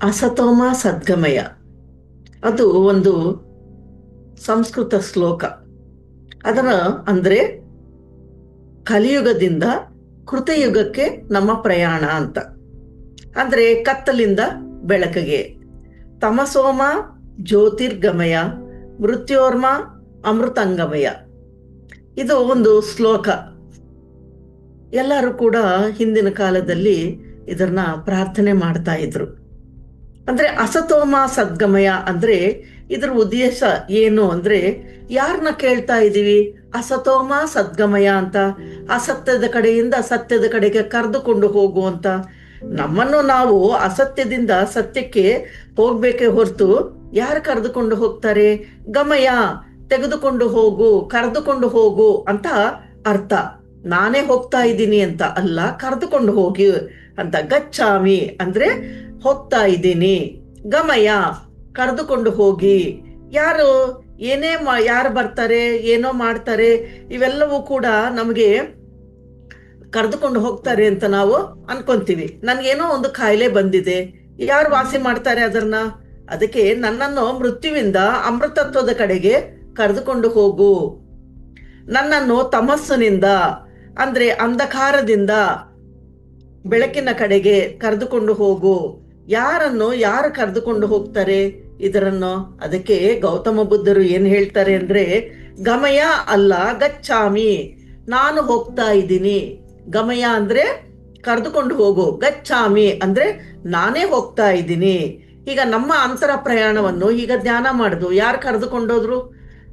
ಅಸತೋಮ ಸದ್ಗಮಯ ಅದು ಒಂದು ಸಂಸ್ಕೃತ ಶ್ಲೋಕ. ಅದರ ಅಂದ್ರೆ ಕಲಿಯುಗದಿಂದ ಕೃತಯುಗಕ್ಕೆ ನಮ್ಮ ಪ್ರಯಾಣ ಅಂತ. ಅಂದ್ರೆ ಕತ್ತಲಿಂದ ಬೆಳಕಿಗೆ. ತಮಸೋಮ ಜ್ಯೋತಿರ್ಗಮಯ, ಮೃತ್ಯೋರ್ಮ ಅಮೃತಂಗಮಯ. ಇದು ಒಂದು ಶ್ಲೋಕ. ಎಲ್ಲರೂ ಕೂಡ ಹಿಂದಿನ ಕಾಲದಲ್ಲಿ ಇದನ್ನ ಪ್ರಾರ್ಥನೆ ಮಾಡ್ತಾ ಇದ್ರು. ಅಂದ್ರೆ ಅಸತೋಮ ಸದ್ಗಮಯ ಅಂದ್ರೆ ಇದ್ರ ಉದ್ದೇಶ ಏನು ಅಂದ್ರೆ, ಯಾರನ್ನ ಕೇಳ್ತಾ ಇದೀವಿ ಅಸತೋಮ ಸದ್ಗಮಯ ಅಂತ? ಅಸತ್ಯದ ಕಡೆಯಿಂದ ಸತ್ಯದ ಕಡೆಗೆ ಕರೆದುಕೊಂಡು ಹೋಗುವಂತ ನಮ್ಮನ್ನು ನಾವು ಅಸತ್ಯದಿಂದ ಸತ್ಯಕ್ಕೆ ಹೋಗ್ಬೇಕೆ ಹೊರತು ಯಾರು ಕರೆದುಕೊಂಡು ಹೋಗ್ತಾರೆ? ಗಮಯ, ತೆಗೆದುಕೊಂಡು ಹೋಗು, ಕರೆದುಕೊಂಡು ಹೋಗು ಅಂತ ಅರ್ಥ. ನಾನೇ ಹೋಗ್ತಾ ಇದ್ದೀನಿ ಅಂತ ಅಲ್ಲ, ಕರೆದುಕೊಂಡು ಹೋಗಿ ಅಂತ. ಗಚ್ಚಾಮಿ ಅಂದ್ರೆ ಹೋಗ್ತಾ ಇದ್ದೀನಿ, ಗಮಯ ಕರೆದುಕೊಂಡು ಹೋಗಿ. ಯಾರು ಏನೇ ಯಾರು ಬರ್ತಾರೆ, ಏನೋ ಮಾಡ್ತಾರೆ, ಇವೆಲ್ಲವೂ ಕೂಡ ನಮಗೆ ಕರೆದುಕೊಂಡು ಹೋಗ್ತಾರೆ ಅಂತ ನಾವು ಅನ್ಕೊಂತೀವಿ. ನನ್ಗೇನೋ ಒಂದು ಕಾಯಿಲೆ ಬಂದಿದೆ, ಯಾರು ವಾಸಿ ಮಾಡ್ತಾರೆ ಅದನ್ನ? ಅದಕ್ಕೆ ನನ್ನನ್ನು ಮೃತ್ಯುವಿಂದ ಅಮೃತತ್ವದ ಕಡೆಗೆ ಕರೆದುಕೊಂಡು ಹೋಗು. ನನ್ನನ್ನು ತಮಸ್ಸಿನಿಂದ ಅಂದ್ರೆ ಅಂಧಕಾರದಿಂದ ಬೆಳಕಿನ ಕಡೆಗೆ ಕರೆದುಕೊಂಡು ಹೋಗು. ಯಾರು ಕರೆದುಕೊಂಡು ಹೋಗ್ತಾರೆ ಇದರನ್ನು? ಅದಕ್ಕೆ ಗೌತಮ ಬುದ್ಧರು ಏನ್ ಹೇಳ್ತಾರೆ ಅಂದ್ರೆ, ಗಮಯ ಅಲ್ಲ ಗಚ್ಚಾಮಿ, ನಾನು ಹೋಗ್ತಾ ಇದ್ದೀನಿ. ಗಮಯ ಅಂದ್ರೆ ಕರೆದುಕೊಂಡು ಹೋಗು, ಗಚ್ಚಾಮಿ ಅಂದ್ರೆ ನಾನೇ ಹೋಗ್ತಾ ಇದ್ದೀನಿ. ಈಗ ನಮ್ಮ ಅಂತರ ಪ್ರಯಾಣವನ್ನು ಈಗ ಧ್ಯಾನ ಮಾಡುದು ಯಾರು ಕರೆದುಕೊಂಡೋದ್ರು?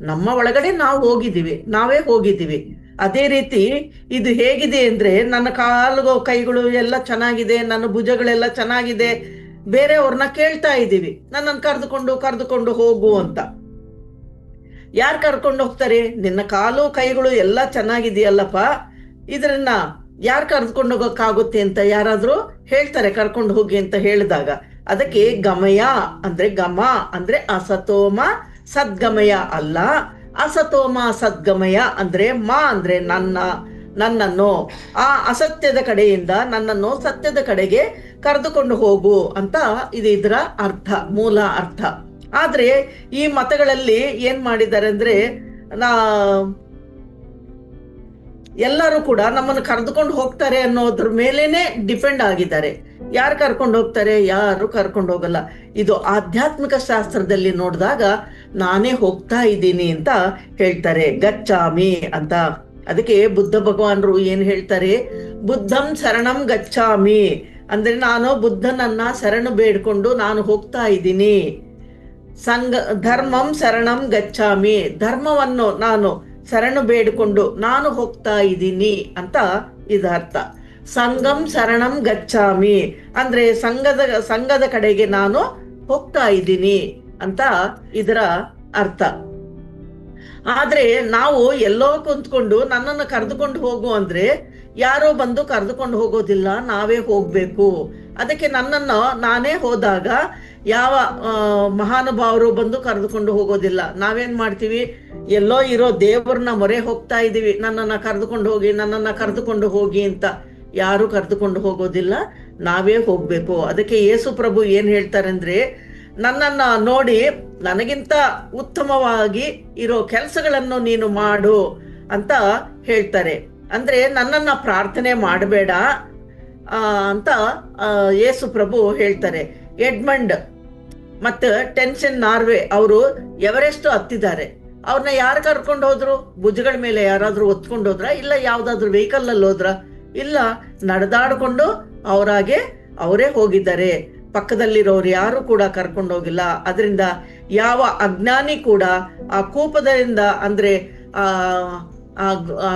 ನಮ್ಮ ಒಳಗಡೆ ನಾವು ಹೋಗಿದ್ದೀವಿ, ನಾವೇ ಹೋಗಿದ್ದೀವಿ. ಅದೇ ರೀತಿ ಇದು ಹೇಗಿದೆ ಅಂದ್ರೆ, ನನ್ನ ಕಾಲು ಕೈಗಳು ಎಲ್ಲ ಚೆನ್ನಾಗಿದೆ, ನನ್ನ ಭುಜಗಳೆಲ್ಲ ಚೆನ್ನಾಗಿದೆ, ಬೇರೆಯವ್ರನ್ನ ಕೇಳ್ತಾ ಇದ್ದೀವಿ ನನ್ನನ್ನು ಕರೆದುಕೊಂಡು ಹೋಗು ಅಂತ. ಯಾರು ಕರ್ಕೊಂಡು ಹೋಗ್ತಾರೆ? ನಿನ್ನ ಕಾಲು ಕೈಗಳು ಎಲ್ಲ ಚೆನ್ನಾಗಿದೆಯಲ್ಲಪ್ಪ, ಇದನ್ನ ಯಾರು ಕರೆದುಕೊಂಡು ಹೋಗಕ್ಕಾಗುತ್ತೆ ಅಂತ ಯಾರಾದ್ರೂ ಹೇಳ್ತಾರೆ ಕರ್ಕೊಂಡು ಹೋಗಿ ಅಂತ ಹೇಳಿದಾಗ, ಅದಕ್ಕೆ ಗಮಯ ಅಂದ್ರೆ ಗಮ ಅಂದ್ರೆ ಅಸತೋಮ ಸದ್ಗಮಯ ಅಲ್ಲ. ಅಸತೋಮ ಸದ್ಗಮಯ ಅಂದ್ರೆ ಅಂದ್ರೆ ನನ್ನನ್ನು ಆ ಅಸತ್ಯದ ಕಡೆಯಿಂದ ನನ್ನನ್ನು ಸತ್ಯದ ಕಡೆಗೆ ಕರೆದುಕೊಂಡು ಹೋಗು ಅಂತ ಇದು ಇದರ ಅರ್ಥ, ಮೂಲ ಅರ್ಥ. ಆದ್ರೆ ಈ ಮತಗಳಲ್ಲಿ ಏನ್ ಮಾಡಿದ್ದಾರೆ ಅಂದ್ರೆ, ಎಲ್ಲರೂ ಕೂಡ ನಮ್ಮನ್ನು ಕರೆದುಕೊಂಡು ಹೋಗ್ತಾರೆ ಅನ್ನೋದ್ರ ಮೇಲೇನೆ ಡಿಪೆಂಡ್ ಆಗಿದ್ದಾರೆ. ಯಾರು ಕರ್ಕೊಂಡು ಹೋಗ್ತಾರೆ? ಯಾರು ಕರ್ಕೊಂಡು ಹೋಗಲ್ಲ. ಇದು ಆಧ್ಯಾತ್ಮಿಕ ಶಾಸ್ತ್ರದಲ್ಲಿ ನೋಡಿದಾಗ ನಾನೇ ಹೋಗ್ತಾ ಇದ್ದೀನಿ ಅಂತ ಹೇಳ್ತಾರೆ, ಗಚ್ಚಾಮಿ ಅಂತ. ಅದಕ್ಕೆ ಬುದ್ಧ ಭಗವಾನರು ಏನ್ ಹೇಳ್ತಾರೆ? ಬುದ್ಧಂ ಶರಣಂ ಗಚ್ಚಾಮಿ ಅಂದ್ರೆ ನಾನು ಬುದ್ಧನನ್ನ ಶರಣು ಬೇಡ್ಕೊಂಡು ನಾನು ಹೋಗ್ತಾ ಇದ್ದೀನಿ. ಧರ್ಮಂ ಶರಣಂ ಗಚ್ಚಾಮಿ, ಧರ್ಮವನ್ನು ನಾನು ಶರಣು ಬೇಡಿಕೊಂಡು ನಾನು ಹೋಗ್ತಾ ಇದ್ದೀನಿ ಅಂತ ಇದರ ಅರ್ಥ. ಸಂಘಂ ಶರಣಂ ಗಚ್ಚಾಮಿ ಅಂದ್ರೆ ಸಂಘದ ಕಡೆಗೆ ನಾನು ಹೋಗ್ತಾ ಇದ್ದೀನಿ ಅಂತ ಇದರ ಅರ್ಥ. ಆದ್ರೆ ನಾವು ಎಲ್ಲೋ ಕುಂತ್ಕೊಂಡು ನನ್ನನ್ನು ಕರೆದುಕೊಂಡು ಹೋಗು ಅಂದ್ರೆ ಯಾರೋ ಬಂದು ಕರೆದುಕೊಂಡು ಹೋಗೋದಿಲ್ಲ, ನಾವೇ ಹೋಗ್ಬೇಕು. ಅದಕ್ಕೆ ನನ್ನನ್ನು ನಾನೇ ಹೋದಾಗ ಯಾವ ಮಹಾನುಭಾವರು ಬಂದು ಕರೆದುಕೊಂಡು ಹೋಗೋದಿಲ್ಲ. ನಾವೇನ್ ಮಾಡ್ತೀವಿ? ಎಲ್ಲೋ ಇರೋ ದೇವರನ್ನ ಮೊರೆ ಹೋಗ್ತಾ ಇದೀವಿ, ನನ್ನನ್ನ ಕರೆದುಕೊಂಡು ಹೋಗಿ ಅಂತ. ಯಾರು ಕರೆದುಕೊಂಡು ಹೋಗೋದಿಲ್ಲ, ನಾವೇ ಹೋಗ್ಬೇಕು. ಅದಕ್ಕೆ ಯೇಸು ಪ್ರಭು ಏನ್ ಹೇಳ್ತಾರೆ ಅಂದ್ರೆ, ನನ್ನನ್ನ ನೋಡಿ ನನಗಿಂತ ಉತ್ತಮವಾಗಿ ಇರೋ ಕೆಲಸಗಳನ್ನು ನೀನು ಮಾಡು ಅಂತ ಹೇಳ್ತಾರೆ. ಅಂದ್ರೆ ನನ್ನನ್ನ ಪ್ರಾರ್ಥನೆ ಮಾಡಬೇಡ ಅಂತ ಯೇಸು ಪ್ರಭು ಹೇಳ್ತಾರೆ. ಎಡ್ಮಂಡ್ ಮತ್ತು ಟೆನ್ಷನ್ ನಾರ್ವೆ ಅವರು ಎವರೆಸ್ಟ್ ಹತ್ತಿದ್ದಾರೆ. ಅವ್ರನ್ನ ಯಾರು ಕರ್ಕೊಂಡು ಹೋದ್ರು? ಭುಜಗಳ ಮೇಲೆ ಯಾರಾದ್ರೂ ಹೊತ್ಕೊಂಡು ಹೋದ್ರ? ಇಲ್ಲ ಯಾವ್ದಾದ್ರು ವೆಹಿಕಲ್ ಅಲ್ಲಿ ಹೋದ್ರ? ಇಲ್ಲ, ನಡೆದಾಡ್ಕೊಂಡು ಅವರೇ ಹೋಗಿದ್ದಾರೆ. ಪಕ್ಕದಲ್ಲಿರೋರು ಯಾರು ಕೂಡ ಕರ್ಕೊಂಡು ಹೋಗಿಲ್ಲ. ಅದರಿಂದ ಯಾವ ಅಜ್ಞಾನಿ ಕೂಡ ಆ ಕೂಪದಿಂದ ಅಂದ್ರೆ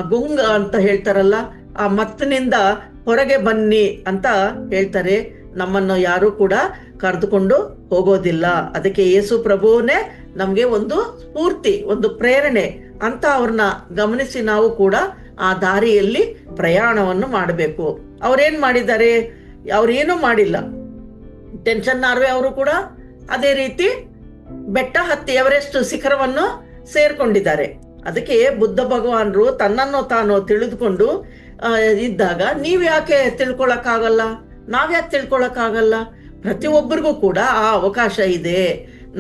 ಗುಂಗ ಅಂತ ಹೇಳ್ತಾರಲ್ಲ, ಆ ಮತ್ತಿನಿಂದ ಹೊರಗೆ ಬನ್ನಿ ಅಂತ ಹೇಳ್ತಾರೆ. ನಮ್ಮನ್ನು ಯಾರು ಕೂಡ ಕರೆದುಕೊಂಡು ಹೋಗೋದಿಲ್ಲ. ಅದಕ್ಕೆ ಯೇಸು ಪ್ರಭುವೇ ನಮ್ಗೆ ಒಂದು ಸ್ಫೂರ್ತಿ, ಒಂದು ಪ್ರೇರಣೆ ಅಂತ ಅವ್ರನ್ನ ಗಮನಿಸಿ ನಾವು ಕೂಡ ಆ ದಾರಿಯಲ್ಲಿ ಪ್ರಯಾಣವನ್ನು ಮಾಡಬೇಕು. ಅವ್ರೇನ್ ಮಾಡಿದ್ದಾರೆ? ಅವ್ರೇನು ಮಾಡಿಲ್ಲ. ಟೆನ್ಷನ್ ನಾರ್ವೆ ಅವರು ಕೂಡ ಅದೇ ರೀತಿ ಬೆಟ್ಟ ಹತ್ತಿ ಎವರೆಸ್ಟ್ ಶಿಖರವನ್ನು ಸೇರ್ಕೊಂಡಿದ್ದಾರೆ. ಅದಕ್ಕೆ ಬುದ್ಧ ಭಗವಾನರು ತನ್ನನ್ನು ತಾನು ತಿಳಿದುಕೊಂಡು ಇದ್ದಾಗ ನೀವ್ ಯಾಕೆ ತಿಳ್ಕೊಳಕ್ಕಾಗಲ್ಲ? ನಾವ್ಯಾಕೆ ತಿಳ್ಕೊಳಕ್ಕಾಗಲ್ಲ? ಪ್ರತಿಯೊಬ್ಬರಿಗೂ ಕೂಡ ಆ ಅವಕಾಶ ಇದೆ.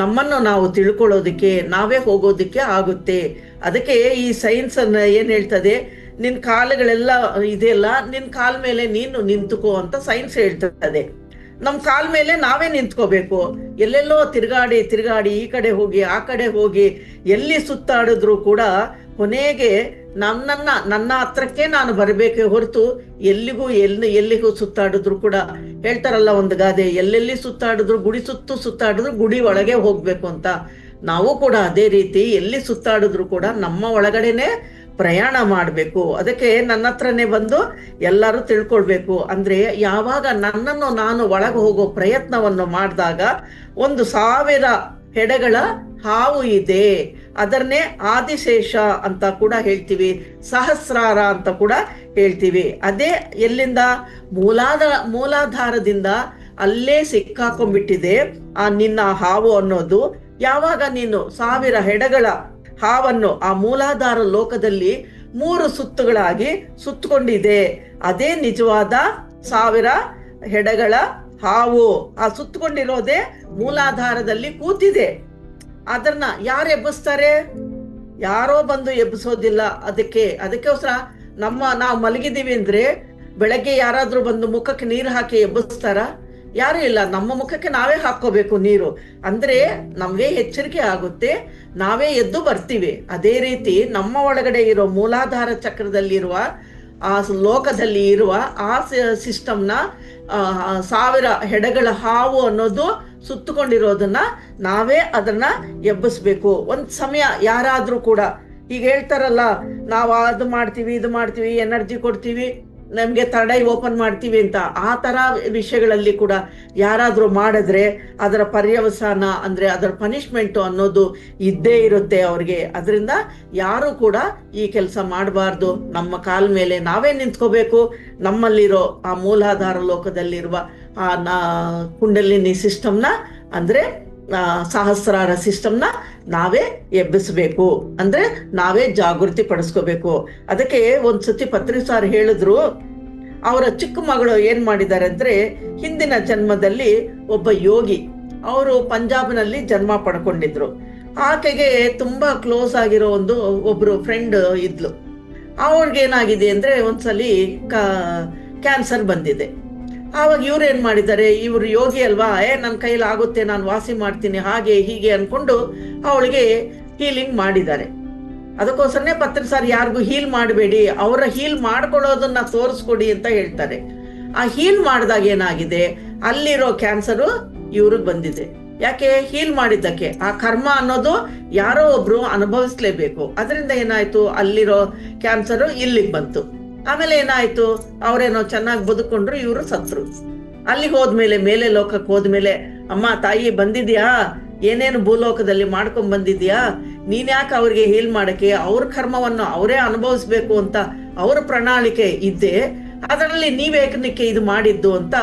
ನಮ್ಮನ್ನು ನಾವು ತಿಳ್ಕೊಳ್ಳೋದಕ್ಕೆ, ನಾವೇ ಹೋಗೋದಕ್ಕೆ ಆಗುತ್ತೆ. ಅದಕ್ಕೆ ಈ ಸೈನ್ಸ್ ಅನ್ನ ಏನ್ ಹೇಳ್ತದೆ, ನಿನ್ ಕಾಲುಗಳೆಲ್ಲ ಇದೆಯಲ್ಲ, ನಿನ್ ಕಾಲ್ ಮೇಲೆ ನೀನು ನಿಂತುಕೋ ಅಂತ ಸೈನ್ಸ್ ಹೇಳ್ತದೆ. ನಮ್ ಕಾಲ್ ಮೇಲೆ ನಾವೇ ನಿಂತ್ಕೋಬೇಕು. ಎಲ್ಲೆಲ್ಲೋ ತಿರುಗಾಡಿ ತಿರುಗಾಡಿ ಈ ಕಡೆ ಹೋಗಿ ಆ ಕಡೆ ಹೋಗಿ ಎಲ್ಲಿ ಸುತ್ತಾಡಿದ್ರು ಕೂಡ ಕೊನೆಗೆ ನನ್ನ ಹತ್ರಕ್ಕೆ ನಾನು ಬರಬೇಕೇ ಹೊರತು ಎಲ್ಲಿಗೂ ಸುತ್ತಾಡಿದ್ರು ಕೂಡ, ಹೇಳ್ತಾರಲ್ಲ ಒಂದು ಗಾದೆ, ಎಲ್ಲೆಲ್ಲಿ ಸುತ್ತಾಡಿದ್ರು ಗುಡಿ ಸುತ್ತಾಡಿದ್ರು ಗುಡಿ ಒಳಗೆ ಹೋಗ್ಬೇಕು ಅಂತ. ನಾವು ಕೂಡ ಅದೇ ರೀತಿ ಎಲ್ಲಿ ಸುತ್ತಾಡಿದ್ರು ಕೂಡ ನಮ್ಮ ಒಳಗಡೆನೆ ಪ್ರಯಾಣ ಮಾಡಬೇಕು. ಅದಕ್ಕೆ ನನ್ನ ಹತ್ರನೇ ಬಂದು ಎಲ್ಲರೂ ತಿಳ್ಕೊಳ್ಬೇಕು. ಅಂದ್ರೆ ಯಾವಾಗ ನನ್ನನ್ನು ನಾನು ಒಳಗೆ ಹೋಗೋ ಪ್ರಯತ್ನವನ್ನು ಮಾಡಿದಾಗ 1,000 ಹೆಡೆಗಳ ಹಾವು ಇದೆ. ಅದನ್ನೇ ಆದಿಶೇಷ ಅಂತ ಕೂಡ ಹೇಳ್ತೀವಿ, ಸಹಸ್ರಾರ ಅಂತ ಕೂಡ ಹೇಳ್ತೀವಿ. ಅದೇ ಎಲ್ಲಿಂದ, ಮೂಲಾಧಾರದಿಂದ ಅಲ್ಲೇ ಸಿಕ್ಕಾಕೊಂಡ್ಬಿಟ್ಟಿದೆ ಆ ನಿನ್ನ ಹಾವು ಅನ್ನೋದು. ಯಾವಾಗ ನೀನು 1000 ಹೆಡೆಗಳ ಹಾವನ್ನು ಆ ಮೂಲಾಧಾರ ಲೋಕದಲ್ಲಿ 3 ಸುತ್ತುಗಳಾಗಿ ಸುತ್ತಕೊಂಡಿದೆ, ಅದೇ ನಿಜವಾದ 1000 ಹೆಡೆಗಳ ಹಾವು. ಆ ಸುತ್ತಕೊಂಡಿರೋದೇ ಮೂಲಾಧಾರದಲ್ಲಿ ಕೂತಿದೆ. ಅದನ್ನ ಯಾರು ಎಬ್ಬಿಸ್ತಾರೆ? ಯಾರೋ ಬಂದು ಎಬ್ಬಿಸೋದಿಲ್ಲ. ಅದಕ್ಕೋಸ್ಕರ ನಾವು ಮಲಗಿದೀವಿ ಅಂದ್ರೆ ಬೆಳಗ್ಗೆ ಯಾರಾದ್ರೂ ಬಂದು ಮುಖಕ್ಕೆ ನೀರು ಹಾಕಿ ಎಬ್ಬಿಸ್ತಾರ? ಯಾರು ಇಲ್ಲ. ನಮ್ಮ ಮುಖಕ್ಕೆ ನಾವೇ ಹಾಕೋಬೇಕು ನೀರು. ಅಂದ್ರೆ ನಮ್ಗೆ ಎಚ್ಚರಿಕೆ ಆಗುತ್ತೆ, ನಾವೇ ಎದ್ದು ಬರ್ತೀವಿ. ಅದೇ ರೀತಿ ನಮ್ಮ ಒಳಗಡೆ ಇರೋ ಮೂಲಾಧಾರ ಚಕ್ರದಲ್ಲಿರುವ ಆ ಲೋಕದಲ್ಲಿ ಇರುವ ಆ ಸಿಸ್ಟಮ್ನ 1000 ಹೆಡೆಗಳ ಹಾವು ಅನ್ನೋದು ಸುತ್ತಕೊಂಡಿರೋದನ್ನ ನಾವೇ ಅದನ್ನ ಎಬ್ಬಿಸ್ಬೇಕು. ಒಂದ್ ಸಮಯ ಯಾರಾದ್ರೂ ಕೂಡ ಈಗ ಹೇಳ್ತಾರಲ್ಲ, ನಾವು ಅದು ಮಾಡ್ತೀವಿ ಇದು ಮಾಡ್ತೀವಿ, ಎನರ್ಜಿ ಕೊಡ್ತೀವಿ, ನಮ್ಗೆ ತಡೈ ಓಪನ್ ಮಾಡ್ತೀವಿ ಅಂತ. ಆ ತರ ವಿಷಯಗಳಲ್ಲಿ ಕೂಡ ಯಾರಾದ್ರೂ ಮಾಡಿದ್ರೆ ಅದರ ಪರ್ಯವಸಾನ ಅಂದ್ರೆ ಅದರ ಪನಿಷ್ಮೆಂಟ್ ಅನ್ನೋದು ಇದ್ದೇ ಇರುತ್ತೆ ಅವ್ರಿಗೆ. ಅದರಿಂದ ಯಾರು ಕೂಡ ಈ ಕೆಲಸ ಮಾಡಬಾರ್ದು. ನಮ್ಮ ಕಾಲ ಮೇಲೆ ನಾವೇ ನಿಂತ್ಕೋಬೇಕು. ನಮ್ಮಲ್ಲಿರೋ ಆ ಮೂಲಾಧಾರ ಲೋಕದಲ್ಲಿರುವ ಆ ಕುಂಡಲಿನಿ ಸಿಸ್ಟಮ್ನ ಅಂದ್ರೆ ಸಹಸ್ರಾರ ಸಿಸ್ಟಮ್ನ ನಾವೇ ಎಬ್ಬಿಸ್ಬೇಕು. ಅಂದ್ರೆ ನಾವೇ ಜಾಗೃತಿ ಪಡಿಸ್ಕೋಬೇಕು. ಅದಕ್ಕೆ ಒಂದ್ಸತಿ ಪತ್ರಿ ಸಾರ್ ಹೇಳಿದ್ರು, ಅವರ ಚಿಕ್ಕ ಮಗಳು ಏನ್ ಮಾಡಿದ್ದಾರೆ ಅಂದ್ರೆ, ಹಿಂದಿನ ಜನ್ಮದಲ್ಲಿ ಒಬ್ಬ ಯೋಗಿ, ಅವರು ಪಂಜಾಬ್ನಲ್ಲಿ ಜನ್ಮ ಪಡ್ಕೊಂಡಿದ್ರು. ಆಕೆಗೆ ತುಂಬಾ ಕ್ಲೋಸ್ ಆಗಿರೋ ಒಬ್ರು ಫ್ರೆಂಡ್ ಇದ್ಲು. ಅವ್ರಿಗೇನಾಗಿದೆ ಅಂದ್ರೆ ಒಂದ್ಸಲಿ ಕ್ಯಾನ್ಸರ್ ಬಂದಿದೆ. ಆವಾಗ ಇವ್ರು ಏನ್ ಮಾಡಿದ್ದಾರೆ, ಇವ್ರು ಯೋಗಿ ಅಲ್ವಾ, ನನ್ನ ಕೈಲಿ ಆಗುತ್ತೆ, ನಾನು ವಾಸಿ ಮಾಡ್ತೀನಿ, ಹಾಗೆ ಹೀಗೆ ಅನ್ಕೊಂಡು ಅವಳಿಗೆ ಹೀಲಿಂಗ್ ಮಾಡಿದ್ದಾರೆ. ಅದಕ್ಕೋಸ್ಕರನೇ ಪತ್ರಿ ಸಾರ್ ಯಾರಿಗೂ ಹೀಲ್ ಮಾಡಬೇಡಿ, ಅವರ ಹೀಲ್ ಮಾಡ್ಕೊಳ್ಳೋದನ್ನ ತೋರಿಸ್ಕೊಡಿ ಅಂತ ಹೇಳ್ತಾರೆ. ಆ ಹೀಲ್ ಮಾಡಿದಾಗ ಏನಾಗಿದೆ, ಅಲ್ಲಿರೋ ಕ್ಯಾನ್ಸರು ಇವ್ರಿಗೆ ಬಂದಿದೆ. ಯಾಕೆ? ಹೀಲ್ ಮಾಡಿದ್ದಕ್ಕೆ. ಆ ಕರ್ಮ ಅನ್ನೋದು ಯಾರೋ ಒಬ್ರು ಅನುಭವಿಸ್ಲೇಬೇಕು. ಅದರಿಂದ ಏನಾಯ್ತು, ಅಲ್ಲಿರೋ ಕ್ಯಾನ್ಸರು ಇಲ್ಲಿಗೆ ಬಂತು. ಆಮೇಲೆ ಏನಾಯ್ತು, ಅವರೇನೋ ಚೆನ್ನಾಗಿ ಬದುಕೊಂಡ್ರು, ಇವರು ಸತ್ರು. ಅಲ್ಲಿಗೆ ಹೋದ್ಮೇಲೆ, ಮೇಲೆ ಲೋಕಕ್ಕೆ ಹೋದ್ಮೇಲೆ, ಅಮ್ಮ ತಾಯಿ ಬಂದಿದ್ಯಾ, ಏನೇನು ಭೂಲೋಕದಲ್ಲಿ ಮಾಡ್ಕೊಂಡ್ ಬಂದಿದ್ಯಾ, ನೀನ್ ಯಾಕೆ ಅವ್ರಿಗೆ ಹೀಲ್ ಮಾಡಕ್ಕೆ, ಅವ್ರ ಕರ್ಮವನ್ನು ಅವರೇ ಅನುಭವಿಸ್ಬೇಕು ಅಂತ ಅವ್ರ ಪ್ರಣಾಳಿಕೆ ಇದ್ದೆ, ಅದರಲ್ಲಿ ನೀವೇಕನಿಕ್ಕೆ ಇದು ಮಾಡಿದ್ದು ಅಂತ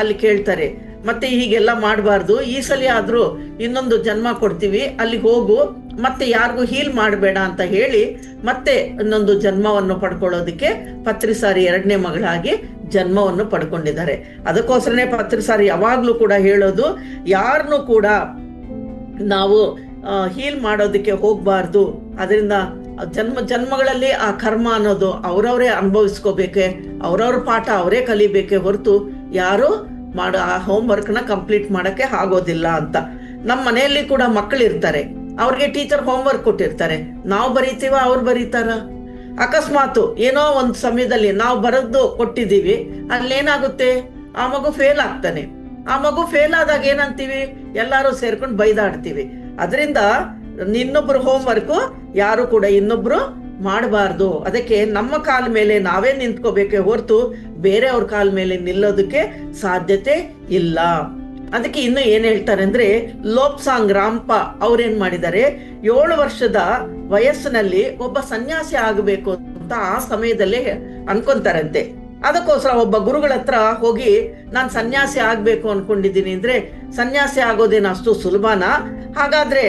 ಅಲ್ಲಿ ಕೇಳ್ತಾರೆ. ಮತ್ತೆ ಹೀಗೆಲ್ಲ ಮಾಡಬಾರ್ದು, ಈ ಸಲ ಆದ್ರೂ ಇನ್ನೊಂದು ಜನ್ಮ ಕೊಡ್ತೀವಿ, ಅಲ್ಲಿಗೆ ಹೋಗು, ಮತ್ತೆ ಯಾರಿಗೂ ಹೀಲ್ ಮಾಡಬೇಡ ಅಂತ ಹೇಳಿ ಮತ್ತೆ ಇನ್ನೊಂದು ಜನ್ಮವನ್ನು ಪಡ್ಕೊಳ್ಳೋದಕ್ಕೆ ಪತ್ರಿ ಸಾರಿ 2ನೇ ಮಗಳಾಗಿ ಜನ್ಮವನ್ನು ಪಡ್ಕೊಂಡಿದ್ದಾರೆ. ಅದಕ್ಕೋಸ್ಕರನೇ ಪತ್ರಿ ಸಾರಿ ಯಾವಾಗ್ಲೂ ಕೂಡ ಹೇಳೋದು, ಯಾರನ್ನು ಕೂಡ ನಾವು ಹೀಲ್ ಮಾಡೋದಕ್ಕೆ ಹೋಗ್ಬಾರ್ದು. ಅದರಿಂದ ಜನ್ಮಗಳಲ್ಲಿ ಆ ಕರ್ಮ ಅನ್ನೋದು ಅವ್ರವ್ರೇ ಅನುಭವಿಸ್ಕೋಬೇಕೆ, ಅವ್ರವ್ರ ಪಾಠ ಅವರೇ ಕಲಿಬೇಕೆ ಹೊರತು ಯಾರು ಆ ಹೋಮ್ ವರ್ಕ್ನ ಕಂಪ್ಲೀಟ್ ಮಾಡಕ್ಕೆ ಆಗೋದಿಲ್ಲ ಅಂತ. ನಮ್ಮ ಮನೆಯಲ್ಲಿ ಕೂಡ ಮಕ್ಕಳು ಇರ್ತಾರೆ, ಅವ್ರಿಗೆ ಟೀಚರ್ ಹೋಮ್ ವರ್ಕ್ ಕೊಟ್ಟಿರ್ತಾರೆ, ನಾವು ಬರೀತೀವ, ಅವ್ರು ಬರೀತಾರ? ಅಕಸ್ಮಾತ್ ಏನೋ ಒಂದು ಸಮಯದಲ್ಲಿ ನಾವು ಬರೆದು ಕೊಟ್ಟಿದ್ದೀವಿ, ಅಲ್ಲೇನಾಗುತ್ತೆ, ಆ ಮಗು ಫೇಲ್ ಆಗ್ತಾನೆ. ಆ ಮಗು ಫೇಲ್ ಆದಾಗ ಏನಂತೀವಿ, ಎಲ್ಲಾರು ಸೇರ್ಕೊಂಡು ಬೈದಾಡ್ತೀವಿ. ಅದರಿಂದ ಇನ್ನೊಬ್ರು ಹೋಮ್ ವರ್ಕ್ ಯಾರು ಕೂಡ ಇನ್ನೊಬ್ರು ಮಾಡಬಾರ್ದು. ಅದಕ್ಕೆ ನಮ್ಮ ಕಾಲ ಮೇಲೆ ನಾವೇ ನಿಂತ್ಕೋಬೇಕೆ ಹೊರತು ಬೇರೆಯವ್ರ ಕಾಲ ಮೇಲೆ ನಿಲ್ಲೋದಕ್ಕೆ ಸಾಧ್ಯತೆ ಇಲ್ಲ. ಅದಕ್ಕೆ ಇನ್ನು ಏನ್ ಹೇಳ್ತಾರೆ ಅಂದ್ರೆ, ಲೋಪ್ಸಾಂಗ್ ರಾಂಪ ಅವ್ರೇನ್ ಮಾಡಿದ್ದಾರೆ, 7 ವರ್ಷದ ವಯಸ್ಸಿನಲ್ಲಿ ಒಬ್ಬ ಸನ್ಯಾಸಿ ಆಗಬೇಕು ಅಂತ ಆ ಸಮಯದಲ್ಲೇ ಅನ್ಕೊಂತಾರಂತೆ. ಅದಕ್ಕೋಸ್ಕರ ಒಬ್ಬ ಗುರುಗಳ ಹತ್ರ ಹೋಗಿ, ನಾನು ಸನ್ಯಾಸಿ ಆಗ್ಬೇಕು ಅನ್ಕೊಂಡಿದ್ದೀನಿ ಅಂದ್ರೆ, ಸನ್ಯಾಸಿ ಆಗೋದೇನು ಅಷ್ಟು ಸುಲಭನಾ? ಹಾಗಾದ್ರೆ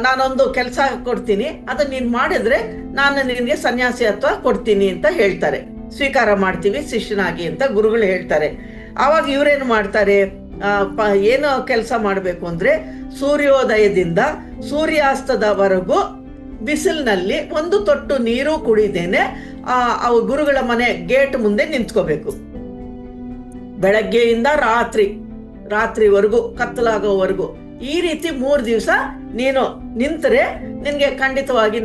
ನಾನೊಂದು ಕೆಲಸ ಕೊಡ್ತೀನಿ, ಅದನ್ನ ನೀನ್ ಮಾಡಿದ್ರೆ ನಾನು ನಿನ್ಗೆ ಸನ್ಯಾಸಿತ್ವ ಕೊಡ್ತೀನಿ ಅಂತ ಹೇಳ್ತಾರೆ. ಸ್ವೀಕಾರ ಮಾಡ್ತೀವಿ ಶಿಷ್ಯನಾಗಿ ಅಂತ ಗುರುಗಳು ಹೇಳ್ತಾರೆ. ಆವಾಗ ಇವ್ರೇನು ಮಾಡ್ತಾರೆ, ಏನು ಕೆಲಸ ಮಾಡಬೇಕು ಅಂದ್ರೆ ಸೂರ್ಯೋದಯದಿಂದ ಸೂರ್ಯಾಸ್ತದವರೆಗೂ ಬಿಸಿಲಿನಲ್ಲಿ ಒಂದು ತೊಟ್ಟು ನೀರು ಕುಡಿದೇನೆ ಅವು ಗುರುಗಳ ಮನೆ ಗೇಟ್ ಮುಂದೆ ನಿಂತ್ಕೋಬೇಕು. ಬೆಳಗ್ಗೆಯಿಂದ ರಾತ್ರಿವರೆಗೂ ಕತ್ತಲಾಗೋವರೆಗೂ ಈ ರೀತಿ 3 ದಿವಸ ನೀನು ನಿಂತರೆ ನಿನ್ಗೆ ಖಂಡಿತವಾಗಿ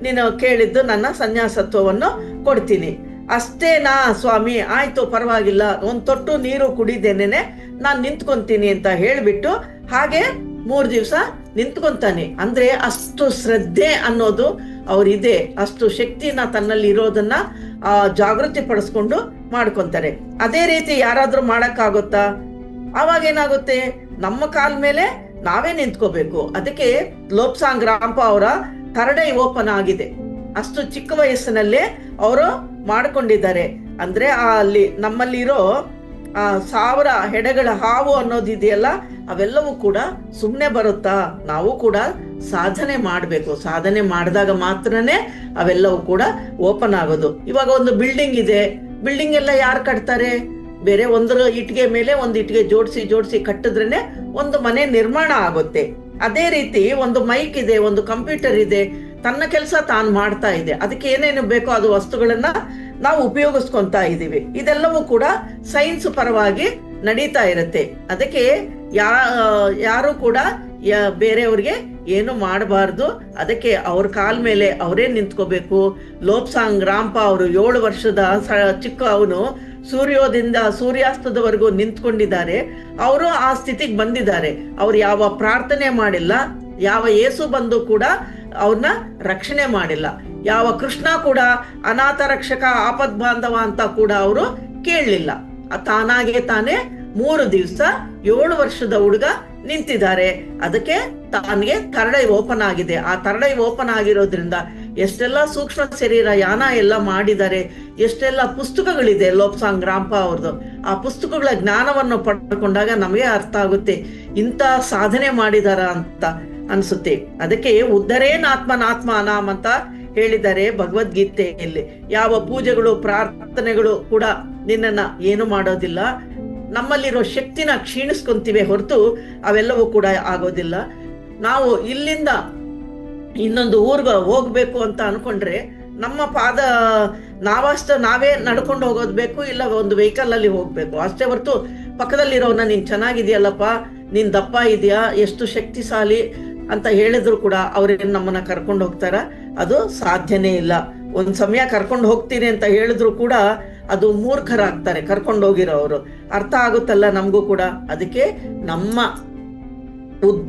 ನೀನು ಕೇಳಿದ್ದು ನನ್ನ ಸನ್ಯಾಸತ್ವವನ್ನು ಕೊಡ್ತೀನಿ. ಅಷ್ಟೇನಾ ಸ್ವಾಮಿ, ಆಯ್ತು ಪರವಾಗಿಲ್ಲ, ಒಂದು ತೊಟ್ಟು ನೀರು ಕುಡಿದೇನೆ ನಾನು ನಿಂತ್ಕೊಂತೀನಿ ಅಂತ ಹೇಳ್ಬಿಟ್ಟು ಹಾಗೆ 3 ದಿವಸ ನಿಂತ್ಕೊಂತಾನೆ. ಅಂದ್ರೆ ಅಷ್ಟು ಶ್ರದ್ಧೆ ಅನ್ನೋದು ಅವ್ರಿದೆ, ಅಷ್ಟು ಶಕ್ತಿನ ತನ್ನಲ್ಲಿ ಇರೋದನ್ನ ಜಾಗೃತಿ ಪಡಿಸ್ಕೊಂಡು ಮಾಡ್ಕೊಂತಾರೆ. ಅದೇ ರೀತಿ ಯಾರಾದ್ರೂ ಮಾಡಕ್ಕಾಗುತ್ತಾ? ಅವಾಗ ಏನಾಗುತ್ತೆ, ನಮ್ಮ ಕಾಲ ಮೇಲೆ ನಾವೇ ನಿಂತ್ಕೋಬೇಕು. ಅದಕ್ಕೆ ಲೋಪ್ಸಾಂಗ್ ರಾಂಪ ಅವರ ಥರ್ಡ್ ಐ ಓಪನ್ ಆಗಿದೆ. ಅಷ್ಟು ಚಿಕ್ಕ ವಯಸ್ಸಿನಲ್ಲೇ ಅವರು ಮಾಡ್ಕೊಂಡಿದ್ದಾರೆ. ಅಂದ್ರೆ ಅಲ್ಲಿ ನಮ್ಮಲ್ಲಿರೋ 1000 ಹೆಡೆಗಳ ಹಾವು ಅನ್ನೋದಿದೆಯಲ್ಲ, ಅವೆಲ್ಲವೂ ಕೂಡ ಸುಮ್ಮನೆ ಬರುತ್ತಾ? ನಾವು ಕೂಡ ಸಾಧನೆ ಮಾಡಬೇಕು. ಸಾಧನೆ ಮಾಡಿದಾಗ ಮಾತ್ರನೇ ಅವೆಲ್ಲವೂ ಕೂಡ ಓಪನ್ ಆಗೋದು. ಇವಾಗ ಒಂದು ಬಿಲ್ಡಿಂಗ್ ಇದೆ, ಬಿಲ್ಡಿಂಗ್ ಎಲ್ಲ ಯಾರು ಕಟ್ತಾರೆ? ಬೇರೆ ಒಂದು ಇಟ್ಟಿಗೆ ಮೇಲೆ ಒಂದು ಇಟ್ಟಿಗೆ ಜೋಡಿಸಿ ಕಟ್ಟಿದ್ರೇನೆ ಒಂದು ಮನೆ ನಿರ್ಮಾಣ ಆಗುತ್ತೆ. ಅದೇ ರೀತಿ ಒಂದು ಮೈಕ್ ಇದೆ, ಒಂದು ಕಂಪ್ಯೂಟರ್ ಇದೆ, ತನ್ನ ಕೆಲಸ ತಾನು ಮಾಡ್ತಾ ಇದೆ. ಅದಕ್ಕೆ ಏನೇನು ಬೇಕೋ ಅದು ವಸ್ತುಗಳನ್ನ ನಾವು ಉಪಯೋಗಿಸ್ಕೊಂತಾ ಇದ್ದೀವಿ. ಇದೆಲ್ಲವೂ ಕೂಡ ಸೈನ್ಸ್ ಪರವಾಗಿ ನಡೀತಾ ಇರುತ್ತೆ. ಅದಕ್ಕೆ ಯಾರು ಕೂಡ ಬೇರೆಯವ್ರಿಗೆ ಏನು ಮಾಡಬಾರ್ದು. ಅದಕ್ಕೆ ಅವ್ರ ಕಾಲ ಮೇಲೆ ಅವರೇ ನಿಂತ್ಕೋಬೇಕು. ಲೋಪ್ಸಾಂಗ್ ರಾಂಪ ಅವರು 7 ವರ್ಷದ ಚಿಕ್ಕ ಅವನು ಸೂರ್ಯೋದಯದಿಂದ ಸೂರ್ಯಾಸ್ತದವರೆಗೂ ನಿಂತ್ಕೊಂಡಿದ್ದಾರೆ. ಅವರು ಆ ಸ್ಥಿತಿಗೆ ಬಂದಿದ್ದಾರೆ. ಅವ್ರು ಯಾವ ಪ್ರಾರ್ಥನೆ ಮಾಡಿಲ್ಲ, ಯಾವ ಯೇಸು ಬಂದು ಕೂಡ ಅವ್ರನ್ನ ರಕ್ಷಣೆ ಮಾಡಿಲ್ಲ, ಯಾವ ಕೃಷ್ಣ ಕೂಡ ಅನಾಥ ರಕ್ಷಕ ಆಪದ್ ಬಾಂಧವ ಅಂತ ಕೂಡ ಅವರು ಕೇಳಲಿಲ್ಲ. ತಾನೇ 3 ದಿವಸ 7 ವರ್ಷದ ಹುಡುಗ ನಿಂತಿದ್ದಾರೆ. ಅದಕ್ಕೆ ತಾನಿಗೆ ಥರ್ಡ್ ಐ ಓಪನ್ ಆಗಿದೆ. ಆ ಥರ್ಡ್ ಐ ಓಪನ್ ಆಗಿರೋದ್ರಿಂದ ಎಷ್ಟೆಲ್ಲ ಸೂಕ್ಷ್ಮ ಶರೀರ ಯಾನ ಎಲ್ಲ ಮಾಡಿದ್ದಾರೆ, ಎಷ್ಟೆಲ್ಲ ಪುಸ್ತಕಗಳಿದೆ ಲೋಪ್ಸಾಂಗ್ ರಾಂಪ ಅವ್ರದ್ದು. ಆ ಪುಸ್ತಕಗಳ ಜ್ಞಾನವನ್ನು ಪಡ್ಕೊಂಡಾಗ ನಮಗೆ ಅರ್ಥ ಆಗುತ್ತೆ ಇಂಥ ಸಾಧನೆ ಮಾಡಿದಾರ ಅಂತ ಅನ್ಸುತ್ತೆ. ಅದಕ್ಕೆ ಉದ್ಧರೇನಾತ್ಮ ಅನಾಮ್ ಅಂತ ಹೇಳಿದ್ದಾರೆ ಭಗವದ್ಗೀತೆಯಲ್ಲಿ. ಯಾವ ಪೂಜೆಗಳು ಪ್ರಾರ್ಥನೆಗಳು ಕೂಡ ನಿನ್ನನ್ನ ಏನು ಮಾಡೋದಿಲ್ಲ. ನಮ್ಮಲ್ಲಿರೋ ಶಕ್ತಿನ ಕ್ಷೀಣಿಸ್ಕೊಂತೀವಿ ಹೊರತು ಅವೆಲ್ಲವೂ ಕೂಡ ಆಗೋದಿಲ್ಲ. ನಾವು ಇಲ್ಲಿಂದ ಇನ್ನೊಂದು ಊರ್ಗ ಹೋಗ್ಬೇಕು ಅಂತ ಅನ್ಕೊಂಡ್ರೆ ನಮ್ಮ ನಾವೇ ನಡ್ಕೊಂಡು ಹೋಗೋದು ಬೇಕು, ಇಲ್ಲ ಒಂದು ವೆಹಿಕಲ್ ಅಲ್ಲಿ ಹೋಗ್ಬೇಕು ಅಷ್ಟೇ ಹೊರತು ಪಕ್ಕದಲ್ಲಿರೋನ ನೀನ್ ಚೆನ್ನಾಗಿದೆಯಲ್ಲಪ್ಪ, ನೀನ್ ದಪ್ಪ ಇದೆಯಾ, ಎಷ್ಟು ಶಕ್ತಿಶಾಲಿ ಅಂತ ಹೇಳಿದ್ರು ಕೂಡ ಅವ್ರೇನ್ ನಮ್ಮನ್ನ ಕರ್ಕೊಂಡು ಹೋಗ್ತಾರ? ಅದು ಸಾಧ್ಯನೇ ಇಲ್ಲ. ಒಂದ್ ಸಮಯ ಕರ್ಕೊಂಡು ಹೋಗ್ತೀನಿ ಅಂತ ಹೇಳಿದ್ರು ಕೂಡ ಅದು ಮೂರ್ಖರಾಗ್ತಾರೆ ಕರ್ಕೊಂಡು ಹೋಗಿರೋರು. ಅರ್ಥ ಆಗುತ್ತಲ್ಲ ನಮಗೂ ಕೂಡ. ಅದಕ್ಕೆ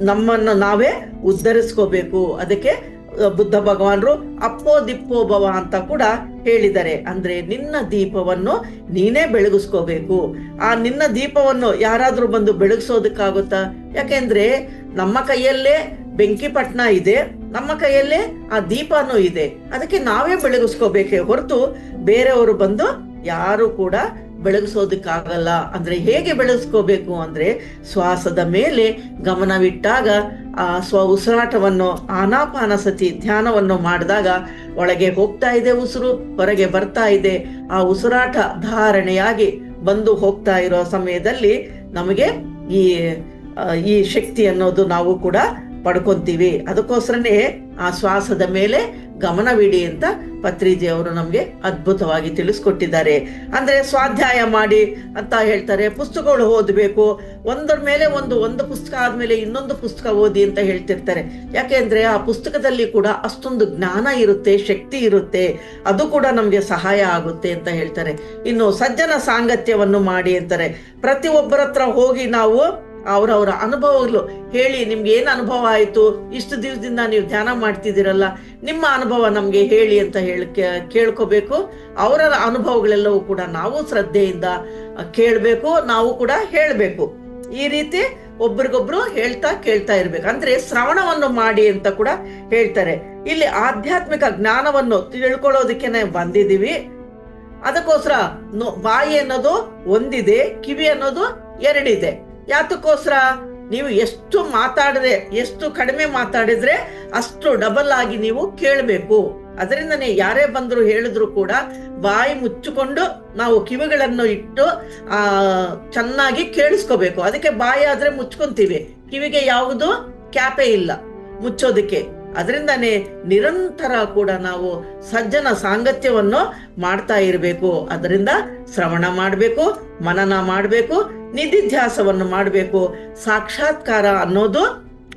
ನಮ್ಮನ್ನು ನಾವೇ ಉದ್ಧರಿಸ್ಕೋಬೇಕು. ಅದಕ್ಕೆ ಬುದ್ಧ ಭಗವಾನರು ಅಪ್ಪೋ ದಿಪ್ಪೋ ಭವ ಅಂತ ಕೂಡ ಹೇಳಿದ್ದಾರೆ. ಅಂದ್ರೆ ನಿನ್ನ ದೀಪವನ್ನು ನೀನೇ ಬೆಳಗಿಸ್ಕೋಬೇಕು. ಆ ನಿನ್ನ ದೀಪವನ್ನು ಯಾರಾದ್ರೂ ಬಂದು ಬೆಳಗಿಸೋದಕ್ಕಾಗುತ್ತಾ? ಯಾಕೆಂದ್ರೆ ನಮ್ಮ ಕೈಯಲ್ಲೇ ಬೆಂಕಿ ಪಟ್ನ ಇದೆ, ನಮ್ಮ ಕೈಯಲ್ಲೇ ಆ ದೀಪನೂ ಇದೆ. ಅದಕ್ಕೆ ನಾವೇ ಬೆಳಗಿಸ್ಕೋಬೇಕೇ ಹೊರತು ಬೇರೆಯವರು ಬಂದು ಯಾರು ಕೂಡ ಬೆಳಗಿಸೋದಕ್ಕಾಗಲ್ಲ. ಅಂದ್ರೆ ಹೇಗೆ ಬೆಳಗಿಸ್ಕೋಬೇಕು ಅಂದ್ರೆ ಶ್ವಾಸದ ಮೇಲೆ ಗಮನವಿಟ್ಟಾಗ ಆ ಉಸಿರಾಟವನ್ನು ಆನಾಪಾನಸತಿ ಧ್ಯಾನವನ್ನು ಮಾಡಿದಾಗ ಒಳಗೆ ಹೋಗ್ತಾ ಇದೆ ಉಸಿರು, ಹೊರಗೆ ಬರ್ತಾ ಇದೆ. ಆ ಉಸಿರಾಟ ಧಾರಣೆಯಾಗಿ ಬಂದು ಹೋಗ್ತಾ ಇರೋ ಸಮಯದಲ್ಲಿ ನಮಗೆ ಈ ಶಕ್ತಿ ಅನ್ನೋದು ನಾವು ಕೂಡ ಪಡ್ಕೊಂತೀವಿ. ಅದಕ್ಕೋಸ್ಕರನೇ ಆ ಶ್ವಾಸದ ಮೇಲೆ ಗಮನವಿಡಿ ಅಂತ ಪತ್ರಿಜಿ ಅವರು ನಮ್ಗೆ ಅದ್ಭುತವಾಗಿ ತಿಳಿಸ್ಕೊಟ್ಟಿದ್ದಾರೆ. ಅಂದ್ರೆ ಸ್ವಾಧ್ಯಾಯ ಮಾಡಿ ಅಂತ ಹೇಳ್ತಾರೆ, ಪುಸ್ತಕಗಳು ಓದಬೇಕು, ಒಂದರ ಮೇಲೆ ಒಂದು ಪುಸ್ತಕ ಆದ್ಮೇಲೆ ಇನ್ನೊಂದು ಪುಸ್ತಕ ಓದಿ ಅಂತ ಹೇಳ್ತಿರ್ತಾರೆ. ಯಾಕೆಂದ್ರೆ ಆ ಪುಸ್ತಕದಲ್ಲಿ ಕೂಡ ಅಷ್ಟೊಂದು ಜ್ಞಾನ ಇರುತ್ತೆ, ಶಕ್ತಿ ಇರುತ್ತೆ, ಅದು ಕೂಡ ನಮ್ಗೆ ಸಹಾಯ ಆಗುತ್ತೆ ಅಂತ ಹೇಳ್ತಾರೆ. ಇನ್ನು ಸಜ್ಜನ ಸಾಂಗತ್ಯವನ್ನು ಮಾಡಿ ಅಂತಾರೆ. ಪ್ರತಿಯೊಬ್ಬರ ಹತ್ರ ಹೋಗಿ ನಾವು ಅವರವರ ಅನುಭವಗಳು ಹೇಳಿ, ನಿಮ್ಗೆ ಏನ್ ಅನುಭವ ಆಯ್ತು, ಇಷ್ಟು ದಿವಸದಿಂದ ನೀವು ಧ್ಯಾನ ಮಾಡ್ತಿದ್ದೀರಲ್ಲ, ನಿಮ್ಮ ಅನುಭವ ನಮ್ಗೆ ಹೇಳಿ ಅಂತ ಕೇಳ್ಕೋಬೇಕು. ಅವರ ಅನುಭವಗಳೆಲ್ಲವೂ ಕೂಡ ನಾವು ಶ್ರದ್ಧೆಯಿಂದ ಕೇಳ್ಬೇಕು, ನಾವು ಕೂಡ ಹೇಳ್ಬೇಕು. ಈ ರೀತಿ ಒಬ್ರಿಗೊಬ್ರು ಕೇಳ್ತಾ ಇರ್ಬೇಕು. ಅಂದ್ರೆ ಶ್ರವಣವನ್ನು ಮಾಡಿ ಅಂತ ಕೂಡ ಹೇಳ್ತಾರೆ. ಇಲ್ಲಿ ಆಧ್ಯಾತ್ಮಿಕ ಜ್ಞಾನವನ್ನು ತಿಳ್ಕೊಳ್ಳೋದಕ್ಕೆ ಬಂದಿದೀವಿ. ಅದಕ್ಕೋಸ್ಕರ ಬಾಯಿ ಅನ್ನೋದು ಒಂದಿದೆ, ಕಿವಿ ಅನ್ನೋದು 2 ಇದೆ. ಯಾತಕ್ಕೋಸ್ಕರ? ನೀವು ಎಷ್ಟು ಕಡಿಮೆ ಮಾತಾಡಿದ್ರೆ ಅಷ್ಟು ಡಬಲ್ ಆಗಿ ನೀವು ಕೇಳಬೇಕು. ಅದರಿಂದನೇ ಯಾರೇ ಬಂದ್ರು ಹೇಳಿದ್ರು ಕೂಡ ಬಾಯಿ ಮುಚ್ಚಿಕೊಂಡು ನಾವು ಕಿವಿಗಳನ್ನು ಇಟ್ಟು ಚೆನ್ನಾಗಿ ಕೇಳಿಸ್ಕೋಬೇಕು. ಅದಕ್ಕೆ ಬಾಯಿ ಆದ್ರೆ ಮುಚ್ಕೊಂತೀವಿ, ಕಿವಿಗೆ ಯಾವುದು ಕ್ಯಾಪೆ ಇಲ್ಲ ಮುಚ್ಚೋದಕ್ಕೆ. ಅದರಿಂದಾನೇ ನಿರಂತರ ಕೂಡ ನಾವು ಸಜ್ಜನ ಸಾಂಗತ್ಯವನ್ನು ಮಾಡ್ತಾ ಇರಬೇಕು. ಅದರಿಂದ ಶ್ರವಣ ಮಾಡಬೇಕು, ಮನನ ಮಾಡಬೇಕು, ನಿಧಿಧ್ಯಾಸವನ್ನು ಮಾಡಬೇಕು. ಸಾಕ್ಷಾತ್ಕಾರ ಅನ್ನೋದು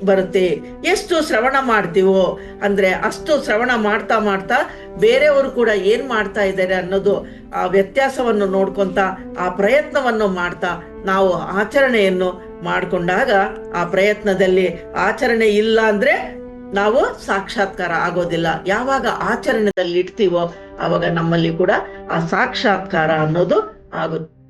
ಬರುತ್ತೆ. ಎಷ್ಟು ಶ್ರವಣ ಮಾಡ್ತೀವೋ ಅಂದ್ರೆ ಅಷ್ಟು ಶ್ರವಣ ಮಾಡ್ತಾ ಮಾಡ್ತಾ ಬೇರೆಯವರು ಕೂಡ ಏನ್ ಮಾಡ್ತಾ ಇದ್ದಾರೆ ಅನ್ನೋದು ಆ ವ್ಯತ್ಯಾಸವನ್ನು ನೋಡ್ಕೊಂತ ಆ ಪ್ರಯತ್ನವನ್ನು ಮಾಡ್ತಾ ನಾವು ಆಚರಣೆಯನ್ನು ಮಾಡಿಕೊಂಡಾಗ ಆ ಪ್ರಯತ್ನದಲ್ಲಿ ಆಚರಣೆ ಇಲ್ಲ ಅಂದ್ರೆ ನಾವು ಸಾಕ್ಷಾತ್ಕಾರ ಆಗೋದಿಲ್ಲ. ಯಾವಾಗ ಆಚರಣೆದಲ್ಲಿ ಇಡ್ತೀವೋ ಆವಾಗ ನಮ್ಮಲ್ಲಿ ಕೂಡ ಆ ಸಾಕ್ಷಾತ್ಕಾರ ಅನ್ನೋದು ಆಗುತ್ತೆ.